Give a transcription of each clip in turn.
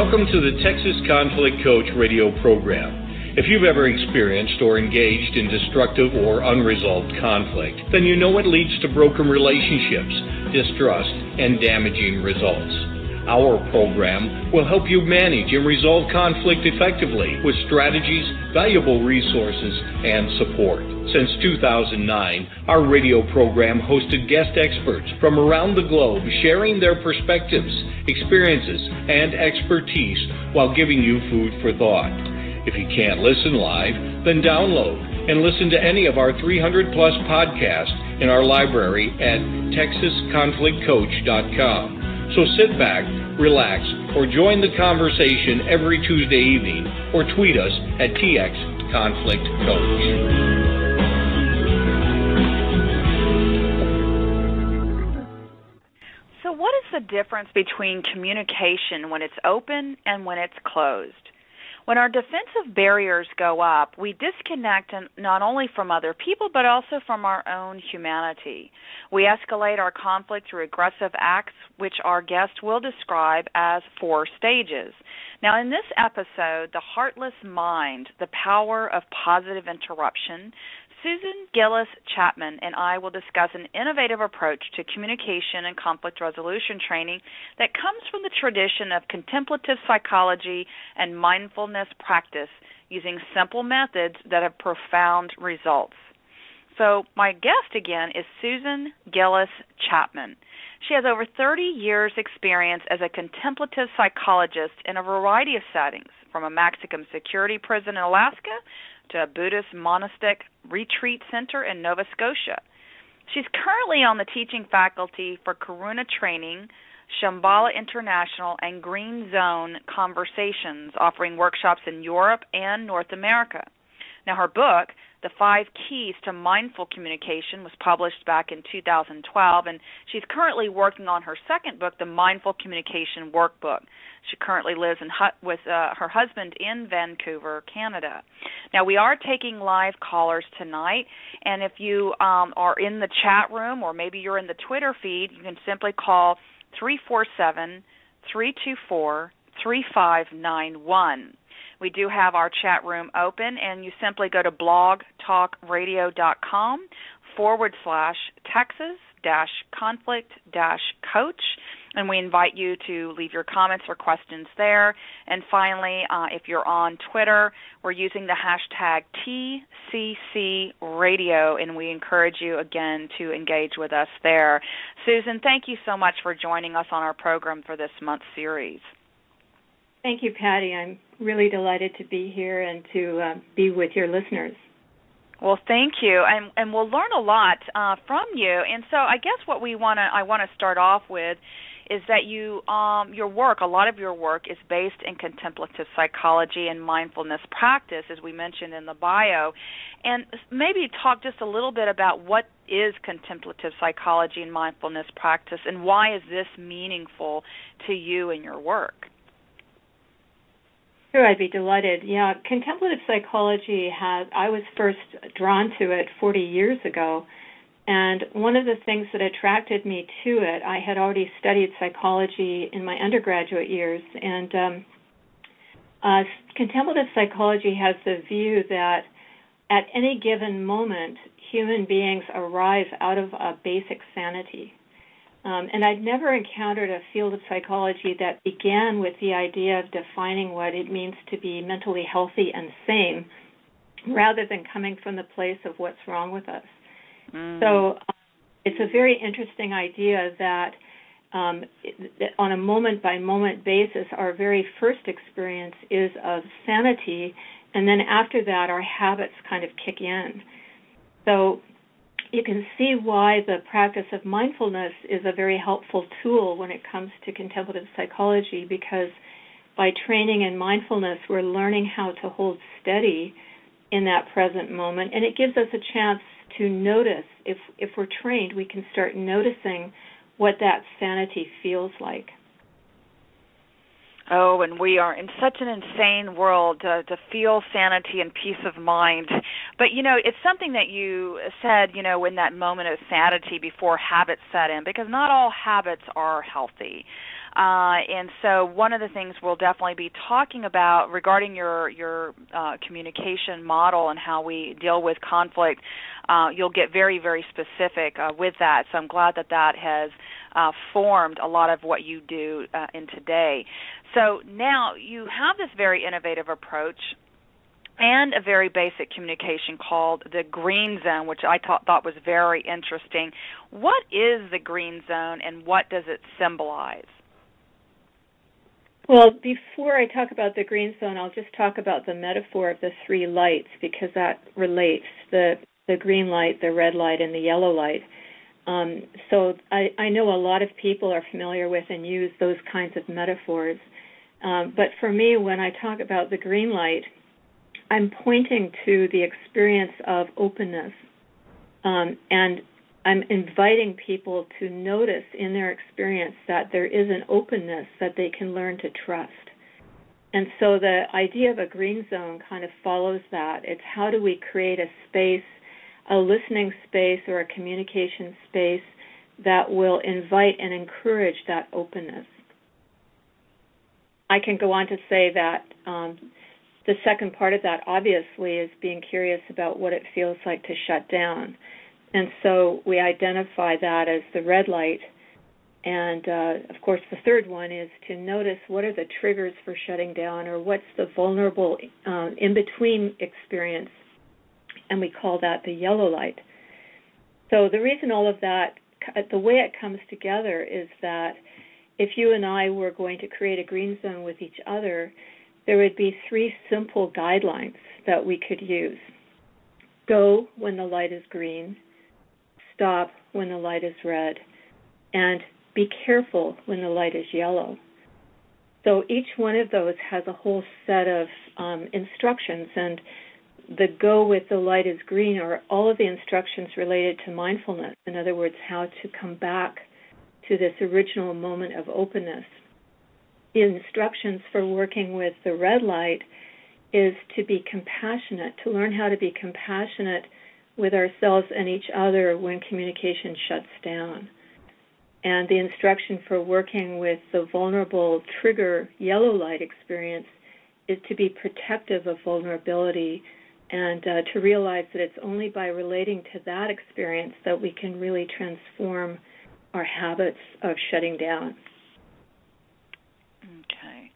Welcome to the Texas Conflict Coach radio program. If you've ever experienced or engaged in destructive or unresolved conflict, then you know it leads to broken relationships, distrust, and damaging results. Our program will help you manage and resolve conflict effectively with strategies, valuable resources, and support. Since 2009, our radio program hosted guest experts from around the globe sharing their perspectives, experiences, and expertise while giving you food for thought. If you can't listen live, then download and listen to any of our 300-plus podcasts in our library at texasconflictcoach.com. So sit back, relax, or join the conversation every Tuesday evening, or tweet us at TXConflictCoach. So what is the difference between communication when it's open and when it's closed? When our defensive barriers go up, we disconnect not only from other people but also from our own humanity. We escalate our conflict through aggressive acts, which our guest will describe as 4 stages. Now, in this episode, The Heartless Mind, The Power of Positive Interruption, Susan Gillis Chapman and I will discuss an innovative approach to communication and conflict resolution training that comes from the tradition of contemplative psychology and mindfulness practice using simple methods that have profound results. So my guest again is Susan Gillis Chapman. She has over 30 years' experience as a contemplative psychologist in a variety of settings, from a Mexican security prison in Alaska to a Buddhist monastic retreat center in Nova Scotia. She's currently on the teaching faculty for Karuna Training, Shambhala International, and GreenZone Conversations, offering workshops in Europe and North America. Now, her book, The 5 Keys to Mindful Communication, was published back in 2012, and she's currently working on her second book, the Mindful Communication Workbook. She currently lives with her husband in Vancouver, Canada. Now, we are taking live callers tonight, and if you are in the chat room or maybe you're in the Twitter feed, you can simply call 347-324-3591. We do have our chat room open, and you simply go to blogtalkradio.com/Texas-conflict-coach, and we invite you to leave your comments or questions there. And finally, if you're on Twitter, we're using the hashtag TCCRadio, and we encourage you again to engage with us there. Susan, thank you so much for joining us on our program for this month's series. Thank you, Patty. I'm really delighted to be here and to be with your listeners. Well, thank you, and we'll learn a lot from you. And so, I guess what I want to start off with is that your work, a lot of your work, is based in contemplative psychology and mindfulness practice, as we mentioned in the bio. And maybe talk just a little bit about what is contemplative psychology and mindfulness practice, and why is this meaningful to you in your work? Sure, I'd be delighted. Yeah, contemplative psychology I was first drawn to it 40 years ago, and one of the things that attracted me to it, I had already studied psychology in my undergraduate years, and contemplative psychology has the view that at any given moment, human beings arrive out of a basic sanity. And I'd never encountered a field of psychology that began with the idea of defining what it means to be mentally healthy and sane, rather than coming from the place of what's wrong with us. So it's a very interesting idea that on a moment-by-moment basis, our very first experience is of sanity, and then after that, our habits kind of kick in. So you can see why the practice of mindfulness is a very helpful tool when it comes to contemplative psychology, because by training in mindfulness, we're learning how to hold steady in that present moment, and it gives us a chance to notice. If we're trained, we can start noticing what that sanity feels like. Oh, and we are in such an insane world to feel sanity and peace of mind. But, it's something that you said, in that moment of sanity before habits set in, because not all habits are healthy. And so one of the things we'll definitely be talking about regarding your communication model and how we deal with conflict, you'll get very, very specific with that. So I'm glad that has formed a lot of what you do in today. So now you have this very innovative approach and a very basic communication called the GreenZone, which I thought was very interesting. What is the GreenZone and what does it symbolize? Well, before I talk about the GreenZone, I'll just talk about the metaphor of the three lights because that relates, the green light, the red light, and the yellow light. So I know a lot of people are familiar with and use those kinds of metaphors. But for me, when I talk about the green light, I'm pointing to the experience of openness, and I'm inviting people to notice in their experience that there is an openness that they can learn to trust. And so the idea of a green zone kind of follows that. It's how do we create a space, a listening space or a communication space that will invite and encourage that openness. I can go on to say that the second part of that, obviously, is being curious about what it feels like to shut down. And so we identify that as the red light. And, of course, the third one is to notice what are the triggers for shutting down or what's the vulnerable in-between experience. And we call that the yellow light. So the reason all of that, the way it comes together is that if you and I were going to create a green zone with each other, there would be three simple guidelines that we could use. Go when the light is green, stop when the light is red, and be careful when the light is yellow. So each one of those has a whole set of instructions, and the go with the light is green are all of the instructions related to mindfulness. In other words, how to come back to this original moment of openness. The instructions for working with the red light is to be compassionate, to learn how to be compassionate with ourselves and each other when communication shuts down. And the instruction for working with the vulnerable trigger yellow light experience is to be protective of vulnerability and to realize that it's only by relating to that experience that we can really transform our habits of shutting down. Okay.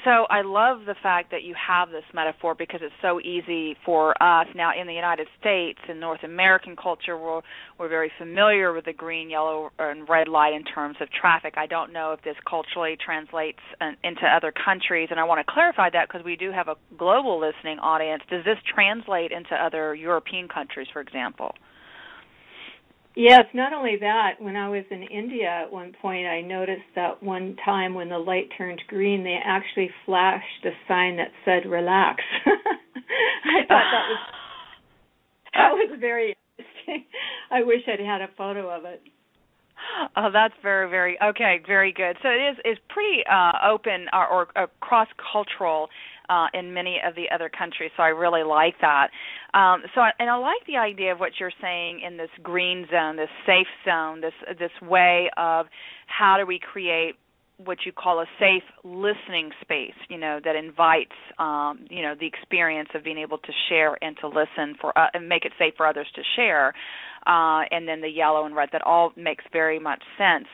So I love the fact that you have this metaphor because it's so easy for us. Now, in the United States, in North American culture, we're very familiar with the green, yellow, and red light in terms of traffic. I don't know if this culturally translates into other countries, and I want to clarify that because we do have a global listening audience. Does this translate into other European countries, for example? Yes, not only that, when I was in India at one point, I noticed that one time when the light turned green, they actually flashed a sign that said, relax. I thought that was very interesting. I wish I'd had a photo of it. Oh, that's very, very, okay, very good. So it's pretty open or cross-cultural in many of the other countries, so I really like that. I like the idea of what you're saying in this green zone, this safe zone, this way of how do we create what you call a safe listening space, that invites, the experience of being able to share and to listen and make it safe for others to share. And then the yellow and red, that all makes very much sense.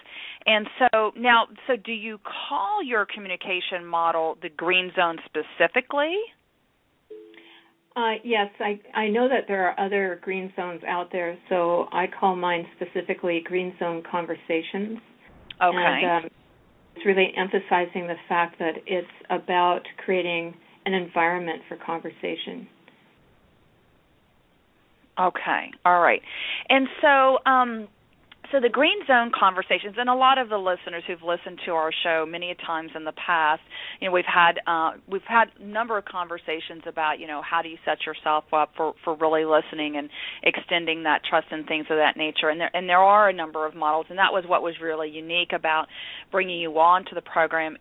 And so do you call your communication model the green zone specifically? Yes, I know that there are other green zones out there, so I call mine specifically green zone conversations. Okay. And it's really emphasizing the fact that it's about creating an environment for conversation. Okay, all right. And so the green zone conversations, and a lot of the listeners who've listened to our show many times in the past, we've had a number of conversations about, how do you set yourself up for really listening and extending that trust and things of that nature. And there are a number of models, and that was what was really unique about bringing you on to the program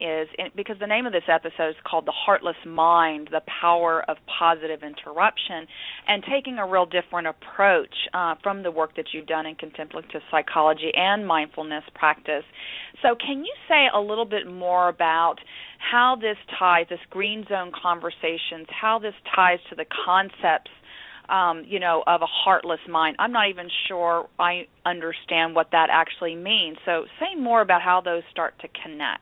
because the name of this episode is called The Heartless Mind, the Power of Positive Interruption, and taking a real different approach from the work that you've done in contemplative psychology psychology and mindfulness practice. So can you say a little bit more about how this ties, this GreenZone conversations, how this ties to the concepts, of a heartless mind? I'm not even sure I understand what that actually means. So say more about how those start to connect.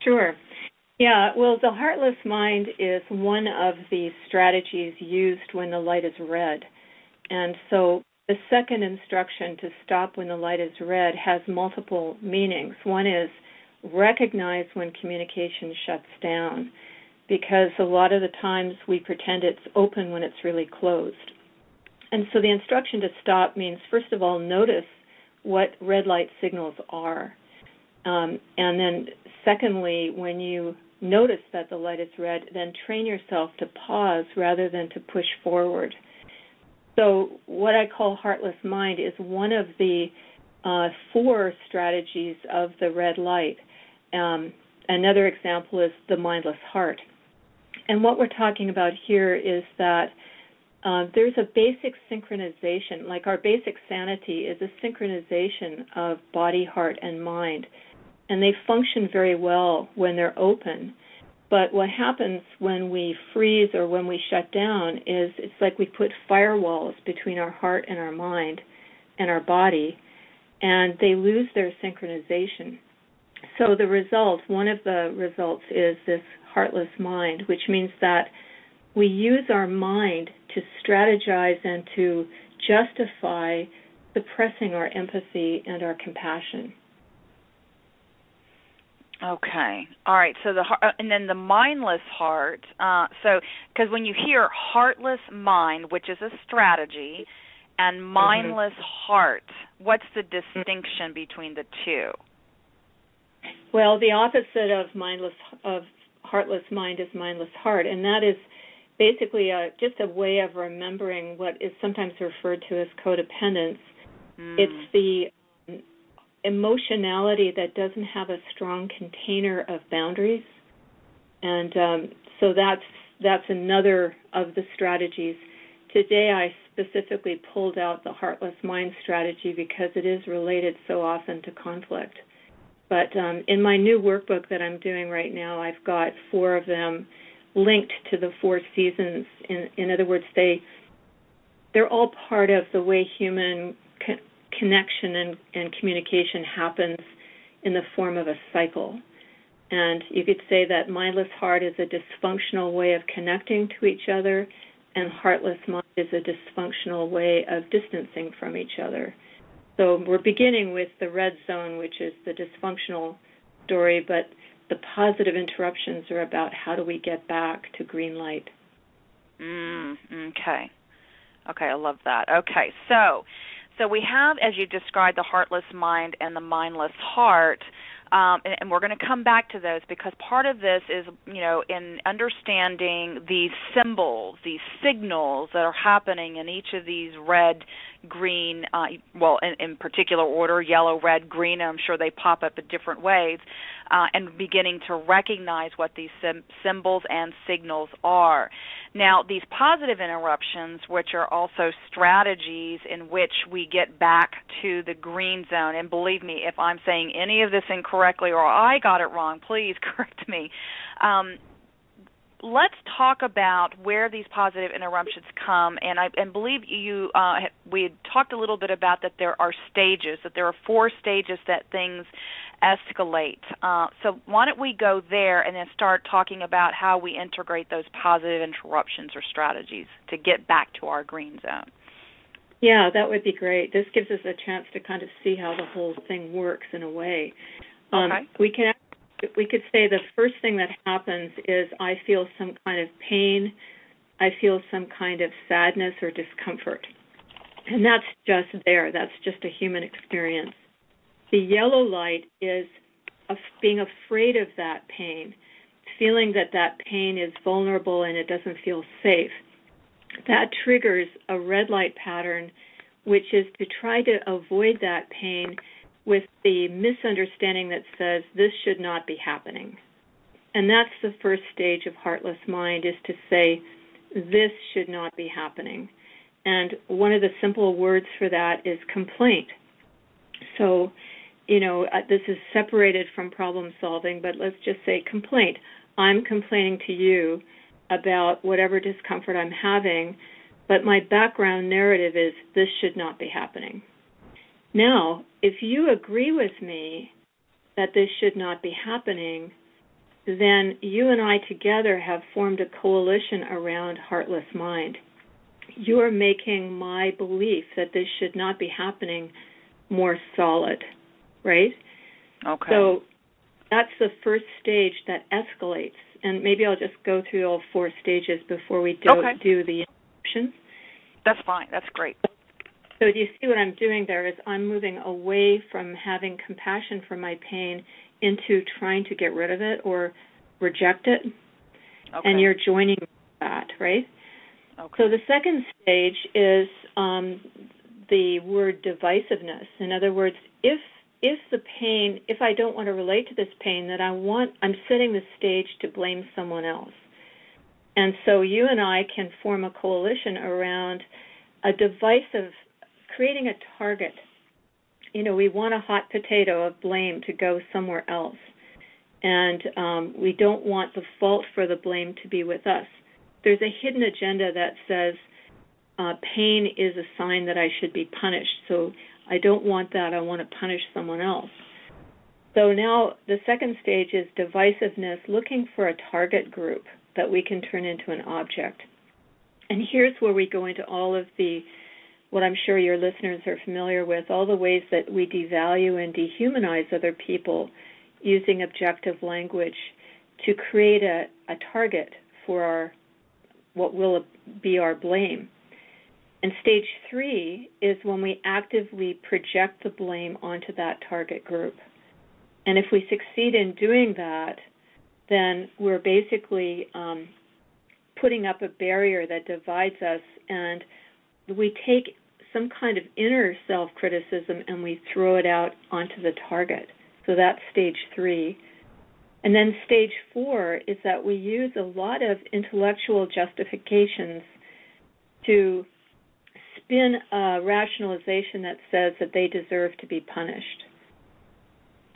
Sure. Yeah, well, the heartless mind is one of the strategies used when the light is red. And so the second instruction, to stop when the light is red, has multiple meanings. One is recognize when communication shuts down, because a lot of the times we pretend it's open when it's really closed. And so the instruction to stop means, first of all, notice what red light signals are. And then secondly, when you notice that the light is red, then train yourself to pause rather than to push forward. So what I call heartless mind is one of the 4 strategies of the red light. Another example is the mindless heart. And what we're talking about here is that there's a basic synchronization, like our basic sanity is a synchronization of body, heart, and mind. And they function very well when they're open. But what happens when we freeze or when we shut down is it's like we put firewalls between our heart and our mind and our body, and they lose their synchronization. So the result, one of the results is this heartless mind, which means that we use our mind to strategize and to justify suppressing our empathy and our compassion. Okay. All right. So and then the mindless heart. Because when you hear heartless mind, which is a strategy, and mindless heart, what's the distinction between the two? Well, the opposite of heartless mind is mindless heart, and that is basically just a way of remembering what is sometimes referred to as codependence. It's the emotionality that doesn't have a strong container of boundaries, and so that's another of the strategies. Today I specifically pulled out the heartless mind strategy because it is related so often to conflict. But in my new workbook that I'm doing right now, I've got 4 of them linked to the 4 seasons. In other words, they're all part of the way human connection and communication happens in the form of a cycle. And you could say that mindless heart is a dysfunctional way of connecting to each other, and heartless mind is a dysfunctional way of distancing from each other. So we're beginning with the red zone, which is the dysfunctional story, but the positive interruptions are about how do we get back to green light. Okay. Okay, I love that. Okay, so we have, as you described, the heartless mind and the mindless heart, and we're going to come back to those because part of this is, in understanding these symbols, these signals that are happening in each of these red, green, in particular order, yellow, red, green, and I'm sure they pop up in different ways, and beginning to recognize what these symbols and signals are. Now, these positive interruptions, which are also strategies in which we get back to the green zone, and believe me, if I'm saying any of this incorrectly or I got it wrong, please correct me. Let's talk about where these positive interruptions come, and I believe we had talked a little bit about that there are stages, that there are 4 stages that things escalate. So why don't we go there and then start talking about how we integrate those positive interruptions or strategies to get back to our green zone. Yeah, that would be great. This gives us a chance to kind of see how the whole thing works in a way. Okay. We could say the first thing that happens is I feel some kind of pain, I feel some kind of sadness or discomfort. And that's just there. That's just a human experience. The yellow light is being afraid of that pain, feeling that pain is vulnerable and it doesn't feel safe. That triggers a red light pattern, which is to try to avoid that pain with the misunderstanding that says this should not be happening. And that's the first stage of heartless mind, is to say this should not be happening. And one of the simple words for that is complaint. So, this is separated from problem solving, but let's just say complaint. I'm complaining to you about whatever discomfort I'm having, but my background narrative is this should not be happening. Now, if you agree with me that this should not be happening, then you and I together have formed a coalition around Heartless Mind. You are making my belief that this should not be happening more solid, right? Okay. So that's the first stage that escalates. And maybe I'll just go through all 4 stages before we do the interruptions. That's fine. That's great. So do you see what I'm doing there is I'm moving away from having compassion for my pain into trying to get rid of it or reject it. Okay. And you're joining that, right? Okay. So the second stage is the word divisiveness. In other words, if the pain, if I don't want to relate to this pain, then I'm setting the stage to blame someone else. And so you and I can form a coalition around a divisive, creating a target. We want a hot potato of blame to go somewhere else. And we don't want the fault for the blame to be with us. There's a hidden agenda that says pain is a sign that I should be punished. So I don't want that. I want to punish someone else. So now the second stage is divisiveness, looking for a target group that we can turn into an object. And here's where we go into all of what I'm sure your listeners are familiar with, all the ways that we devalue and dehumanize other people using objective language to create a target for what will be our blame. And stage 3 is when we actively project the blame onto that target group. And if we succeed in doing that, then we're basically putting up a barrier that divides us, and we take some kind of inner self-criticism and we throw it out onto the target. So that's stage 3. And then stage 4 is that we use a lot of intellectual justifications to spin a rationalization that says that they deserve to be punished.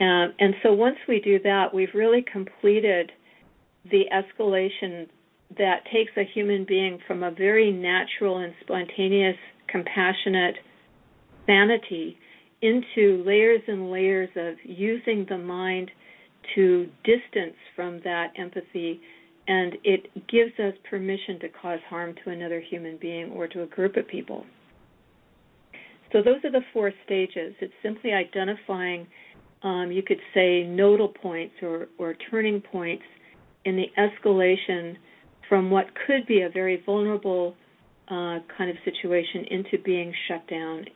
And so once we do that, we've really completed the escalation that takes a human being from a very natural and spontaneous, compassionate sanity into layers and layers of using the mind to distance from that empathy, and it gives us permission to cause harm to another human being or to a group of people. So those are the 4 stages. It's simply identifying, you could say, nodal points or turning points in the escalation from what could be a very vulnerable kind of situation into being shut down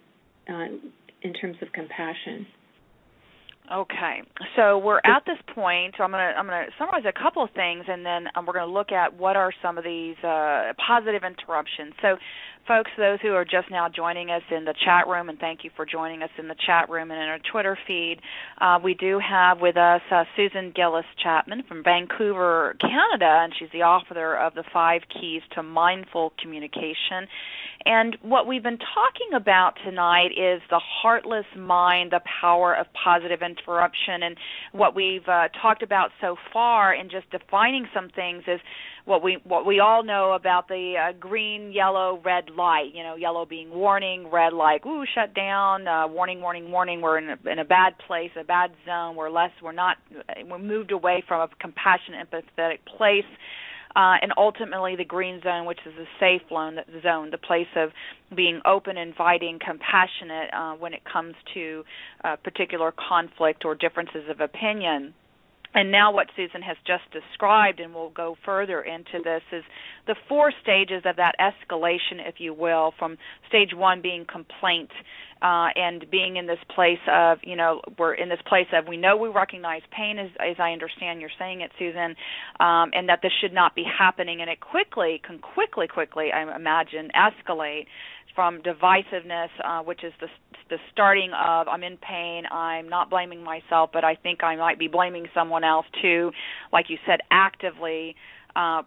in terms of compassion. Okay, so we're at this point. So I'm going to summarize a couple of things, and then we're going to look at what are some of these positive interruptions. So, folks, those who are just now joining us in the chat room, and thank you for joining us in the chat room and in our Twitter feed, we do have with us Susan Gillis Chapman from Vancouver, Canada, and she's the author of the 5 Keys to Mindful Communication. And what we've been talking about tonight is the heartless mind, the power of positive interruption. And what we've talked about so far in just defining some things is what we all know about the green, yellow, red light. Yellow being warning, red like ooh, shut down, warning, warning, warning. We're in a bad place, a bad zone. We're moved away from a compassionate, empathetic place. And ultimately the green zone, which is a safe zone, the place of being open, inviting, compassionate when it comes to particular conflict or differences of opinion. And now what Susan has just described, and we'll go further into this, is the 4 stages of that escalation, if you will, from stage 1 being complaint and being in this place of, we're in this place of we know we recognize pain, as I understand you're saying it, Susan, and that this should not be happening. And it can quickly, I imagine, escalate from divisiveness, which is the starting of I'm in pain, I'm not blaming myself, but I think I might be blaming someone else too, like you said, actively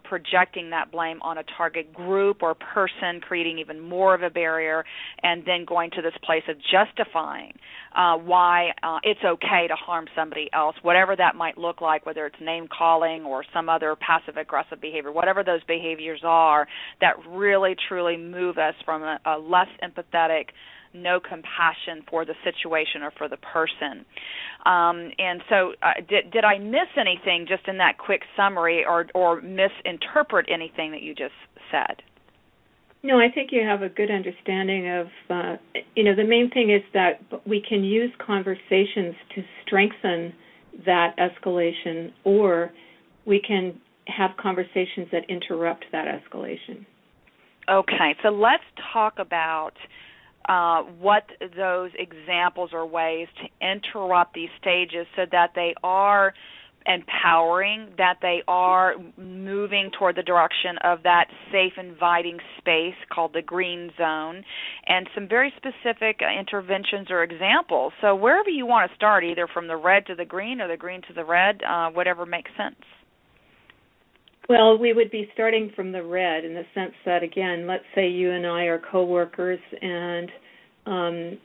projecting that blame on a target group or person, creating even more of a barrier, and then going to this place of justifying why it's okay to harm somebody else, whatever that might look like, whether it's name-calling or some other passive-aggressive behavior, whatever those behaviors are that really, truly move us from a less empathetic, no compassion for the situation or for the person. And so did I miss anything just in that quick summary or misinterpret anything that you just said? No, I think you have a good understanding of, the main thing is that we can use conversations to strengthen that escalation, or we can have conversations that interrupt that escalation. Okay, so let's talk about what those examples or ways to interrupt these stages so that they are empowering, that they are moving toward the direction of that safe, inviting space called the green zone, and some very specific interventions or examples. So wherever you want to start, either from the red to the green or the green to the red, whatever makes sense. Well, we would be starting from the red in the sense that, again, let's say you and I are coworkers and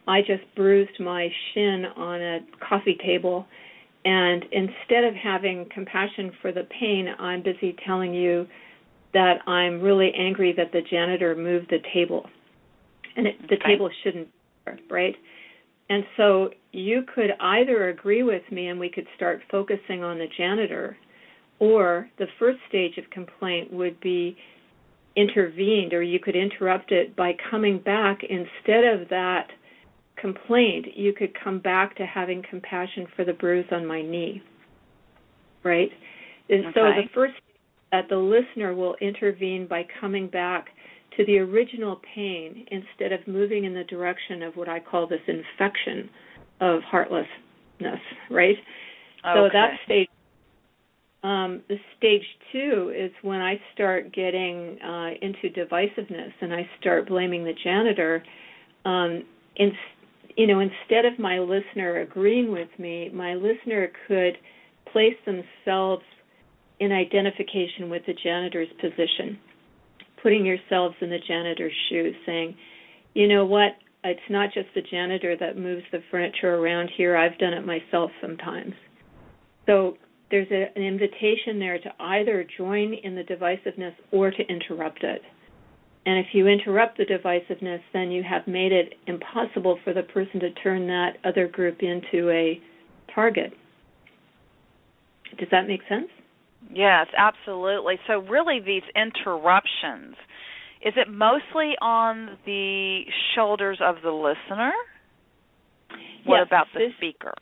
I just bruised my shin on a coffee table, and instead of having compassion for the pain, I'm busy telling you that I'm really angry that the janitor moved the table, and the table shouldn't be there, right? And so you could either agree with me and we could start focusing on the janitor, or the first stage of complaint would be intervened, or you could interrupt it by coming back. Instead of that complaint, you could come back to having compassion for the bruise on my knee, right? And so the first, that the listener will intervene by coming back to the original pain instead of moving in the direction of what I call this infection of heartlessness, right? So that stage. The stage 2 is when I start getting into divisiveness and I start blaming the janitor. Instead of my listener agreeing with me, my listener could place themselves in identification with the janitor's position, putting yourselves in the janitor's shoes, saying, you know what, it's not just the janitor that moves the furniture around here. I've done it myself sometimes. So there's an invitation there to either join in the divisiveness or to interrupt it. And if you interrupt the divisiveness, then you have made it impossible for the person to turn that other group into a target. Does that make sense? Yes, absolutely. So really these interruptions, is it mostly on the shoulders of the listener? What about the speaker?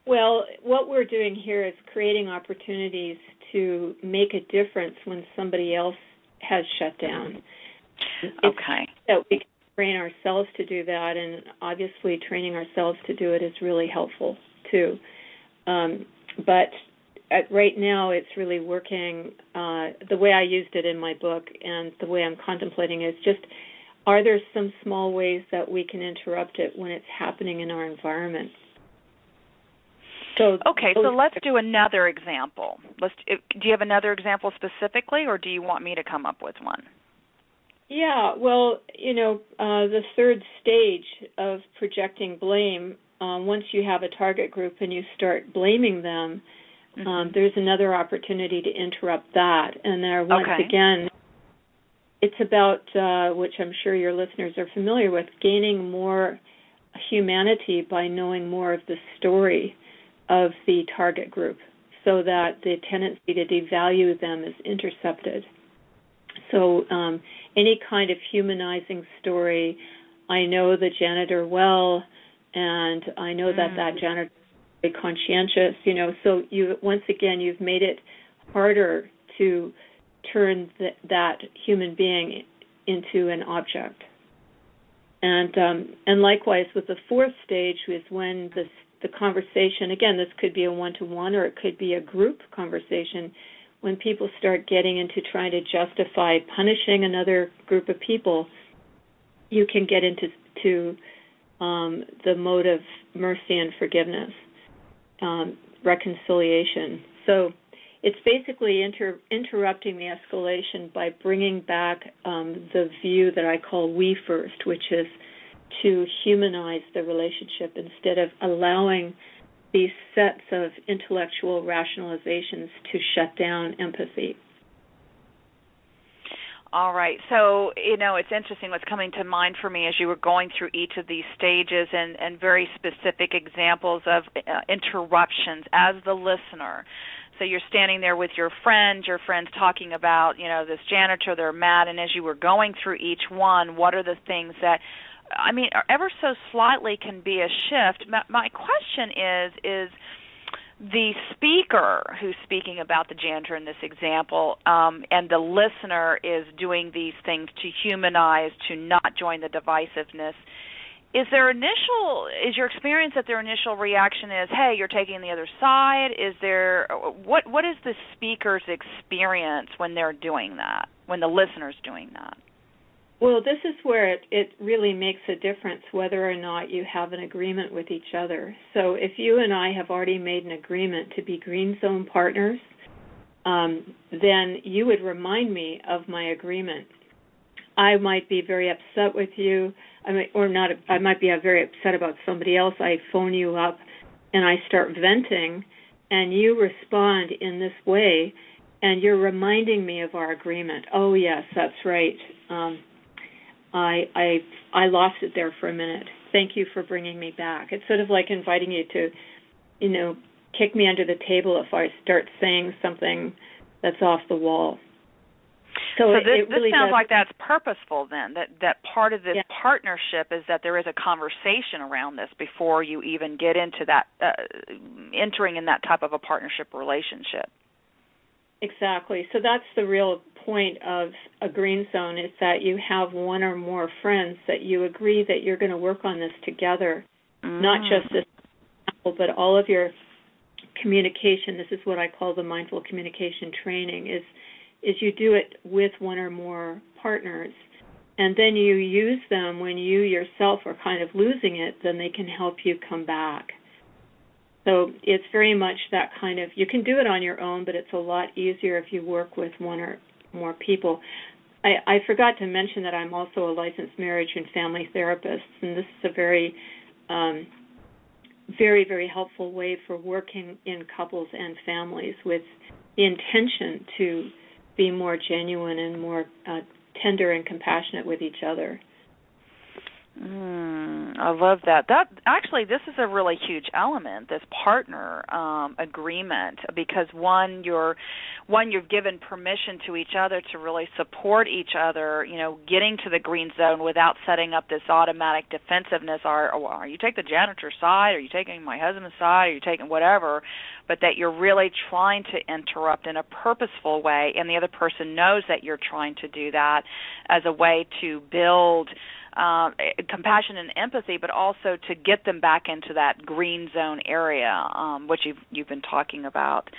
Well, what we're doing here is creating opportunities to make a difference when somebody else has shut down. That we can train ourselves to do that, and obviously training ourselves to do it is really helpful too. But right now it's really working. The way I used it in my book and the way I'm contemplating is just, are there some small ways that we can interrupt it when it's happening in our environment? So let's do another example. Do you have another example specifically, or do you want me to come up with one? Yeah, well, the third stage of projecting blame, once you have a target group and you start blaming them, there's another opportunity to interrupt that. And there, once again, it's about, which I'm sure your listeners are familiar with, gaining more humanity by knowing more of the story of the target group so that the tendency to devalue them is intercepted. So any kind of humanizing story, I know the janitor well, and I know that janitor is very conscientious, so you've made it harder to turn that human being into an object. And likewise with the fourth stage is when the conversation, again, this could be a one-to-one or it could be a group conversation, when people start getting into trying to justify punishing another group of people, you can get into the mode of mercy and forgiveness, reconciliation. So it's basically interrupting the escalation by bringing back the view that I call we first, which is to humanize the relationship instead of allowing these sets of intellectual rationalizations to shut down empathy. All right. So, it's interesting what's coming to mind for me as you were going through each of these stages and very specific examples of interruptions as the listener. So you're standing there with your friend's talking about, this janitor, they're mad, and as you were going through each one, what are the things that, ever so slightly can be a shift? My question is the speaker who's speaking about the janitor in this example, and the listener is doing these things to humanize, to not join the divisiveness. Is your experience that their initial reaction is, hey, you're taking the other side? What is the speaker's experience when they're doing that, when the listener's doing that? Well, this is where it really makes a difference whether or not you have an agreement with each other. So if you and I have already made an agreement to be GreenZone partners, then you would remind me of my agreement. I might be very upset with you, I might be very upset about somebody else. I phone you up and I start venting, and you respond in this way, and you're reminding me of our agreement. Oh, yes, that's right. I lost it there for a minute. Thank you for bringing me back. It's sort of like inviting you to, kick me under the table if I start saying something that's off the wall. So this sounds like that's purposeful then, that part of this partnership is that there is a conversation around this before you even get into that, entering in that type of a partnership relationship. Exactly. So that's the real point of a GreenZone, is that you have one or more friends that you agree that you're going to work on this together, not just this, but all of your communication. This is what I call the Mindful Communication Training, is you do it with one or more partners, and then you use them when you yourself are kind of losing it, then they can help you come back. So it's very much that kind of, you can do it on your own, but it's a lot easier if you work with one or more people. I forgot to mention that I'm also a licensed marriage and family therapist, and this is a very, very, very helpful way for working in couples and families with the intention to be more genuine and more tender and compassionate with each other. I love that. This is a really huge element, this partner agreement, because one, you've given permission to each other to really support each other, getting to the green zone without setting up this automatic defensiveness. Are you taking the janitor's side? Are you taking my husband's side? Are you taking whatever? But that you're really trying to interrupt in a purposeful way, and the other person knows that you're trying to do that as a way to build compassion and empathy, but also to get them back into that green zone area, which you've been talking about.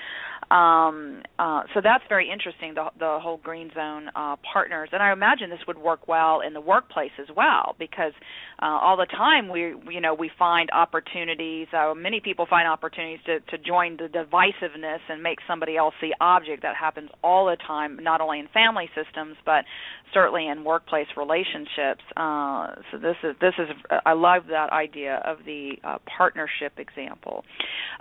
So that's very interesting, the whole green zone partners. And I imagine this would work well in the workplace as well, because all the time we find opportunities, many people find opportunities to join the divisiveness and make somebody else the object. That happens all the time, not only in family systems, but certainly in workplace relationships. So this is I love that idea of the partnership example.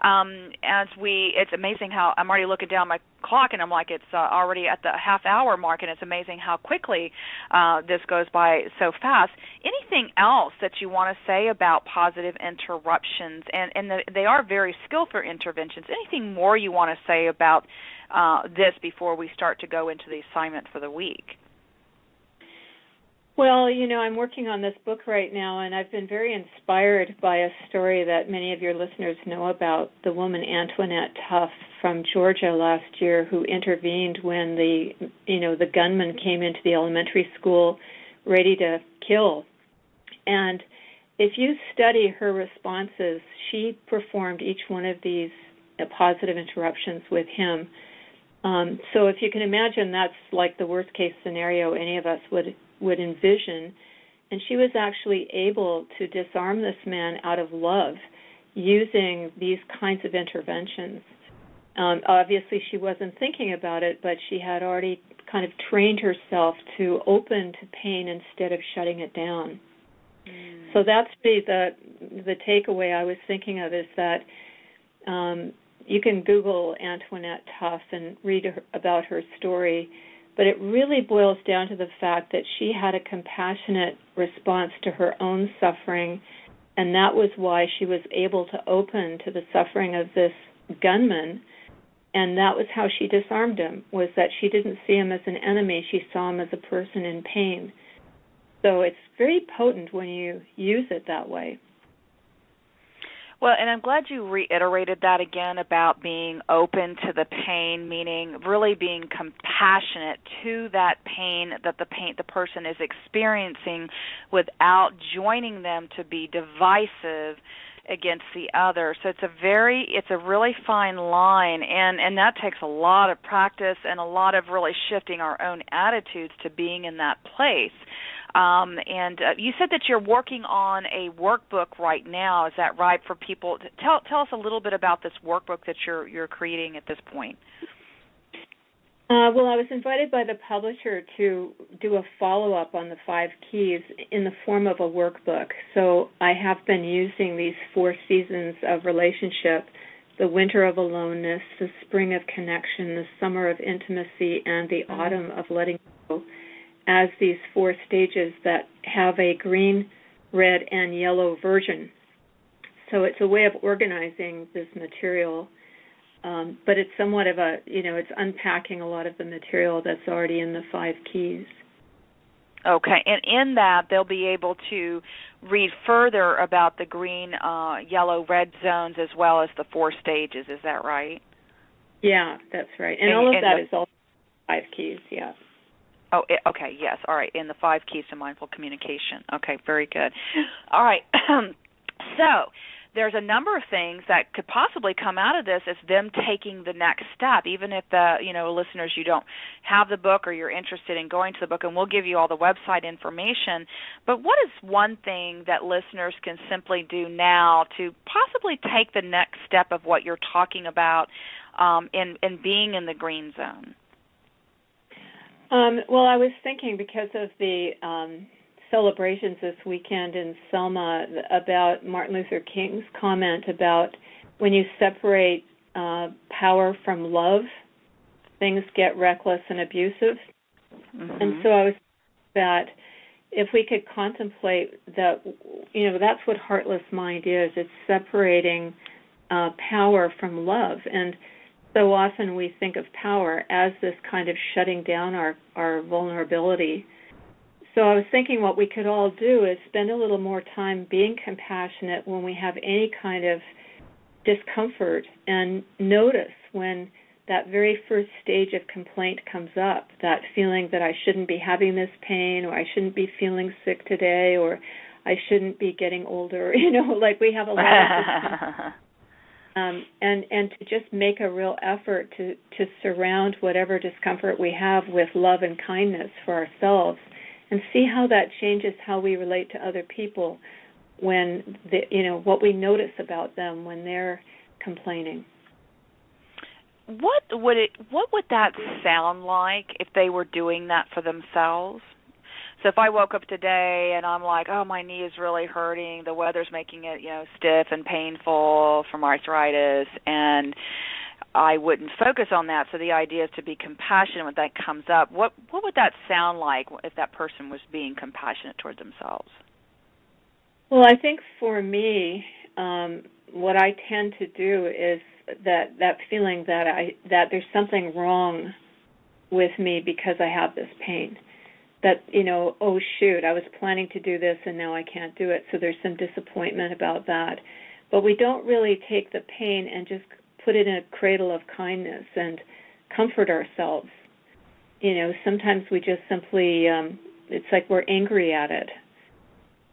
It's amazing how I'm already looking down my clock, and I'm like, it's already at the half-hour mark, and it's amazing how quickly this goes by so fast. Anything else that you want to say about positive interruptions? And they are very skillful interventions. Anything more you want to say about this before we start to go into the assignment for the week? Well, I'm working on this book right now, and I've been very inspired by a story that many of your listeners know about, the woman Antoinette Tuff from Georgia last year, who intervened when the gunman came into the elementary school ready to kill. And if you study her responses, she performed each one of these positive interruptions with him. So if you can imagine, that's like the worst-case scenario any of us would envision. And she was actually able to disarm this man out of love using these kinds of interventions. Obviously, she wasn't thinking about it, but she had already kind of trained herself to open to pain instead of shutting it down. So that's the takeaway I was thinking of, is that you can Google Antoinette Tuff and read about her story, but it really boils down to the fact that she had a compassionate response to her own suffering, and that was why she was able to open to the suffering of this gunman. And that was how she disarmed him, was that she didn't see him as an enemy, she saw him as a person in pain. So it's very potent when you use it that way. Well, and I'm glad you reiterated that again about being open to the pain, meaning really being compassionate to that pain that the person is experiencing without joining them to be divisive against the other. So it's a really fine line, and that takes a lot of practice and a lot of really shifting our own attitudes to being in that place. And you said that you're working on a workbook right now. Is that right, for people? Tell us a little bit about this workbook that you're creating at this point. Well, I was invited by the publisher to do a follow-up on the 5 keys in the form of a workbook. So I have been using these 4 seasons of relationship: the winter of aloneness, the spring of connection, the summer of intimacy, and the autumn of letting go, as these 4 stages that have a green, red, and yellow version. So it's a way of organizing this material, but it's somewhat of it's unpacking a lot of the material that's already in the 5 keys. Okay, and in that they'll be able to read further about the green, yellow, red zones as well as the 4 stages. Is that right? Yeah, that's right. And all of that is also 5 keys, yeah. Oh, okay, yes. All right, in the 5 keys to mindful communication. Okay, very good. All right, so there's a number of things that could possibly come out of this as them taking the next step, even if listeners, you don't have the book or you're interested in going to the book, and we'll give you all the website information. But what is one thing that listeners can simply do now to possibly take the next step of what you're talking about in being in the green zone? Well, I was thinking, because of the celebrations this weekend in Selma, about Martin Luther King's comment about when you separate power from love, things get reckless and abusive. Mm-hmm. And so I was thinking that if we could contemplate that, that's what Heartless mind is. It's separating power from love. And so often we think of power as this kind of shutting down our vulnerability. So I was thinking what we could all do is spend a little more time being compassionate when we have any kind of discomfort, and notice when that very first stage of complaint comes up, that feeling that I shouldn't be having this pain, or I shouldn't be feeling sick today, or I shouldn't be getting older. Like we have a lot of discomfort. And to just make a real effort to surround whatever discomfort we have with love and kindness for ourselves, and see how that changes how we relate to other people when what we notice about them when they're complaining. What would that sound like if they were doing that for themselves? So if I woke up today and I'm like, oh, my knee is really hurting, the weather's making it, stiff and painful from arthritis, and I wouldn't focus on that. So the idea is to be compassionate when that comes up. What would that sound like if that person was being compassionate toward themselves? Well, I think for me, what I tend to do is that feeling that there's something wrong with me because I have this pain. That, oh, shoot, I was planning to do this and now I can't do it. So there's some disappointment about that. But we don't really take the pain and just put it in a cradle of kindness and comfort ourselves. Sometimes we just simply, it's like we're angry at it.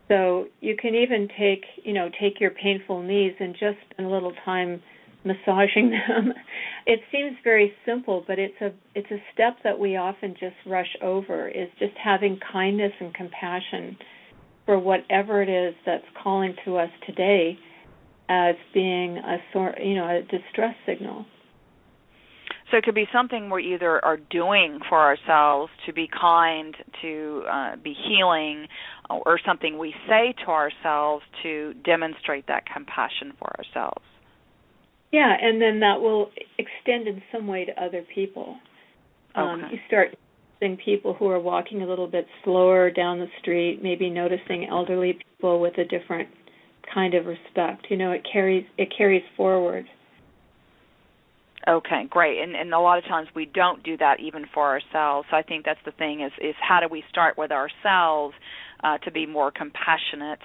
So you can even take your painful knees and just spend a little time massaging them. It seems very simple, but it's a step that we often just rush over, is just having kindness and compassion for whatever it is that's calling to us today as being a distress signal. So it could be something we either are doing for ourselves to be kind, to be healing, or something we say to ourselves to demonstrate that compassion for ourselves. Yeah, and then that will extend in some way to other people. Okay. You start seeing people who are walking a little bit slower down the street, maybe noticing elderly people with a different kind of respect. It carries forward. Okay, great. And a lot of times we don't do that even for ourselves. So I think that's the thing is how do we start with ourselves to be more compassionate,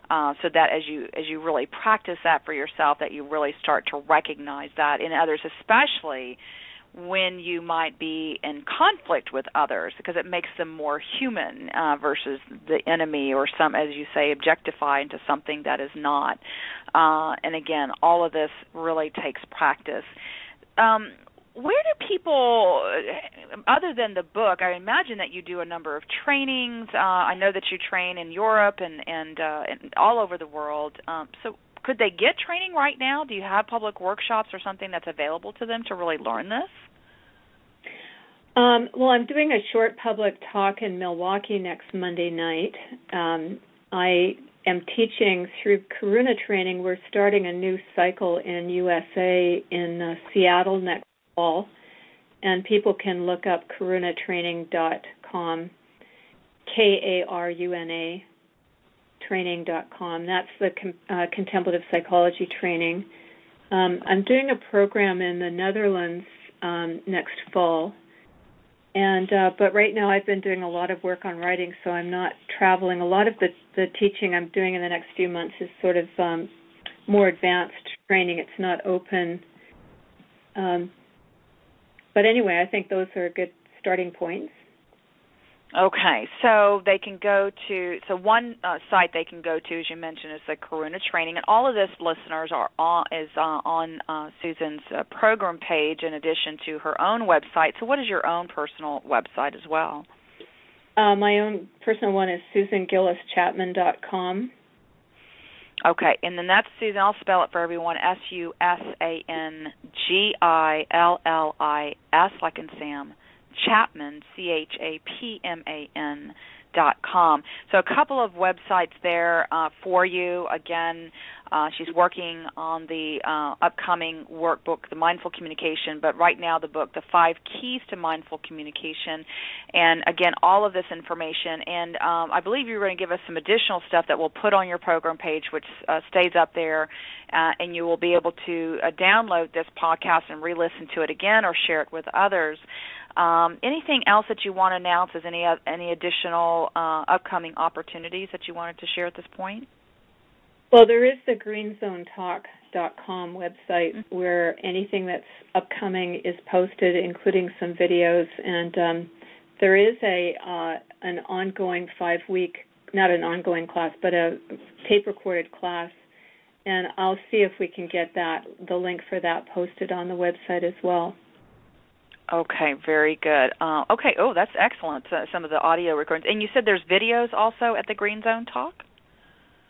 so that as you really practice that for yourself, that you really start to recognize that in others, especially when you might be in conflict with others, because it makes them more human versus the enemy, or some, as you say, objectify into something that is not. And again, all of this really takes practice. Where do people, other than the book, I imagine that you do a number of trainings. I know that you train in Europe and all over the world. So could they get training right now? Do you have public workshops or something that's available to them to really learn this? Well, I'm doing a short public talk in Milwaukee next Monday night. I am teaching through Karuna Training. We're starting a new cycle in USA in Seattle next fall, and people can look up karunatraining.com, Karuna training.com. That's the contemplative psychology training. I'm doing a program in the Netherlands next fall. But right now I've been doing a lot of work on writing, so I'm not traveling. A lot of the teaching I'm doing in the next few months is sort of more advanced training. It's not open. But anyway, I think those are good starting points. Okay, so they can go to, one site they can go to, as you mentioned, is the Karuna Training, and all of this, listeners, is on Susan's program page in addition to her own website. So what is your own personal website as well? My own personal one is SusanGillisChapman.com. Okay, and then that's Susan. I'll spell it for everyone, SusanGillis, like in Sam, Chapman, CHAPMAN.com. So a couple of websites there for you. Again, she's working on the upcoming workbook, the Mindful Communication, but right now the book, The 5 Keys to Mindful Communication. And again, all of this information. And I believe you're going to give us some additional stuff that we'll put on your program page, which stays up there, and you will be able to download this podcast and re-listen to it again or share it with others. Anything else that you want to announce as any additional upcoming opportunities that you wanted to share at this point? Well, there is the GreenZoneTalk.com website where anything that's upcoming is posted, including some videos. And there is an ongoing 5-week, not an ongoing class, but a tape-recorded class. And I'll see if we can get the link for that posted on the website as well. Okay, very good. That's excellent, some of the audio recordings. And you said there's videos also at the GreenZone Talk?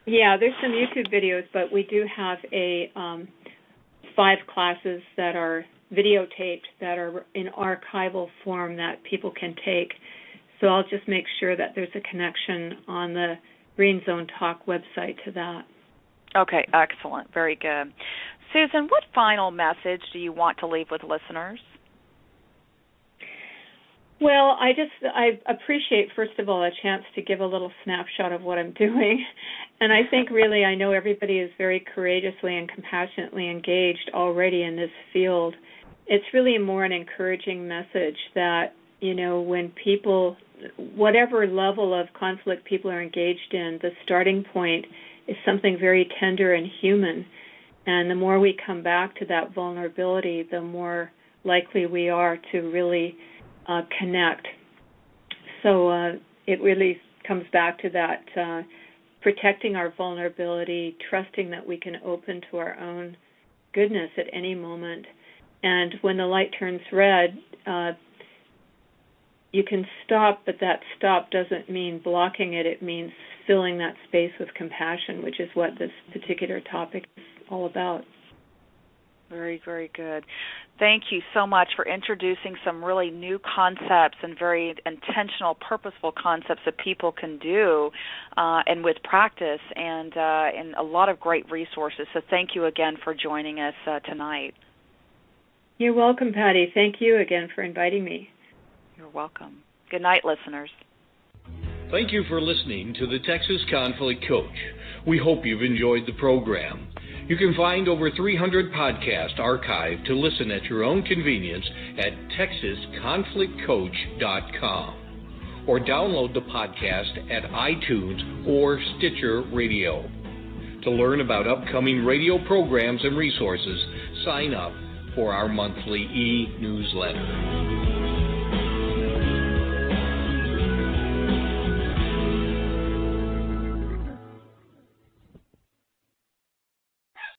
Yeah, there's some YouTube videos, but we do have 5 classes that are videotaped that are in archival form that people can take. So I'll just make sure that there's a connection on the GreenZone Talk website to that. Okay, excellent. Very good. Susan, what final message do you want to leave with listeners? Well, I appreciate, first of all, a chance to give a little snapshot of what I'm doing. And I think really I know everybody is very courageously and compassionately engaged already in this field. It's really more an encouraging message that, when people, whatever level of conflict people are engaged in, the starting point is something very tender and human. And the more we come back to that vulnerability, the more likely we are to really connect. So it really comes back to that protecting our vulnerability, trusting that we can open to our own goodness at any moment. And when the light turns red, you can stop, but that stop doesn't mean blocking it. It means filling that space with compassion, which is what this particular topic is all about. Very, very good. Thank you so much for introducing some really new concepts and very intentional, purposeful concepts that people can do and with practice and a lot of great resources. So thank you again for joining us tonight. You're welcome, Patty. Thank you again for inviting me. You're welcome. Good night, listeners. Thank you for listening to the Texas Conflict Coach. We hope you've enjoyed the program. You can find over 300 podcasts archived to listen at your own convenience at texasconflictcoach.com or download the podcast at iTunes or Stitcher Radio. To learn about upcoming radio programs and resources, sign up for our monthly e-newsletter.